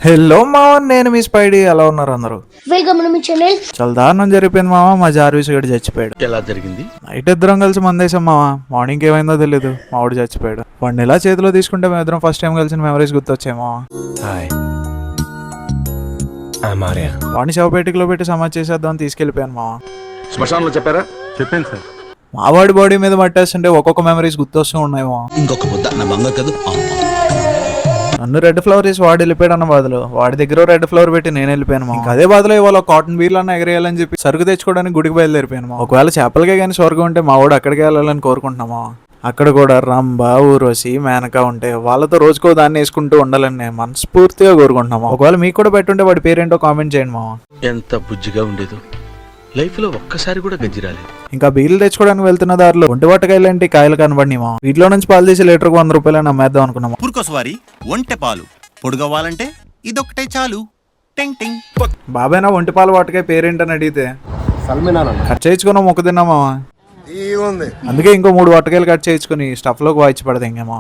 Hello మామ, నేను మీ Spidey. ఎలా ఉన్నారు అందరూ? చాలా దారుణం జరిగిపోయింది మామ. మా జార్విస్ గడు చచ్చిపోయాడు. ఎలా జరిగింది? నైట్ ఇద్దరం కలిసి మందేశాం మామ. మార్నింగ్ ఏమైందో తెలియదు, మావాడు చచ్చిపోయాడు. వాడిని ఇలా చేతిలో తీసుకుంటే మేము ఇద్దరం ఫస్ట్ టైం కలిసిన మెమరీస్ గుర్తొచ్చాయి మామ. వాడిని శవపేటికలో పెట్టి సమాధి చేసేద్దాం అని తీసుకెళ్లిపోయాను మామ. శ్మశానంలో చెప్పారా? చెప్పాను సార్. మావాడి బాడీ మీద మట్టేస్తుంటే ఒక్కొక్క మెమరీస్ గుర్తొస్తూ ఉన్నాయి మామ. ఇంకొక ముద్ద నా బంగారు కదా. నన్ను రెడ్ ఫ్లవర్ వేసి వాడు వెళ్ళిపోయాడు అన్న బాధలో వాడి దగ్గర రెడ్ ఫ్లవర్ పెట్టి నేను వెళ్ళిపోయాను మా. అదే బాధలో ఇవాళ కాటన్ బీర్లు అన్న ఎగరేయాలని చెప్పి సరుకు తెచ్చుకోవడానికి గుడికి బయలుదేరిపోయాను మా. ఒకవేళ చేపలకే కానీ స్వర్గం ఉంటే మా వాడు అక్కడికి వెళ్ళాలని కోరుకుంటున్నామా. అక్కడ కూడా రంభ, ఊర్వశి, మేనక ఉంటే వాళ్ళతో రోజుకో దాన్ని వేసుకుంటూ ఉండాలని నేను మనస్ఫూర్తిగా కోరుకుంటున్నామా. ఒకవేళ మీకు కూడా పెట్టుంటే వాడి పేరేంటో కామెంట్ చేయండి మామ. ఎంత బుజ్జిగా ఉండేదో, లైఫ్ లో ఒక్కసారి కూడా గజ్జి రాలేదు. ఇంకా బీర్లు తెచ్చుకోవడానికి వెళ్తున్న దారిలో ఒంటి పట్టకాయలంటే కాయలు కనబడినాయి మా. వీటిలో నుంచి పాలు తీసి లీటర్కు 100 రూపాయలు అమ్మేద్దాం అనుకున్నాము. పురుకోసవారి ఒంటె పాలు పొడుగవ్వాలంటే ఇదొక్కటే చాలు. టెంగ్ టెంగ్. బాబాయ్ నా ఒంటి పాలు వాటకాయ పేరేంటని అడిగితే కట్ చేయించుకున్నా మొక్క తిన్నామా. అందుకే ఇంకో 3 వాటకాయలు కట్ చేయించుకుని స్టఫ్ లోకి వాయించి పడతాం ఇంకేమో.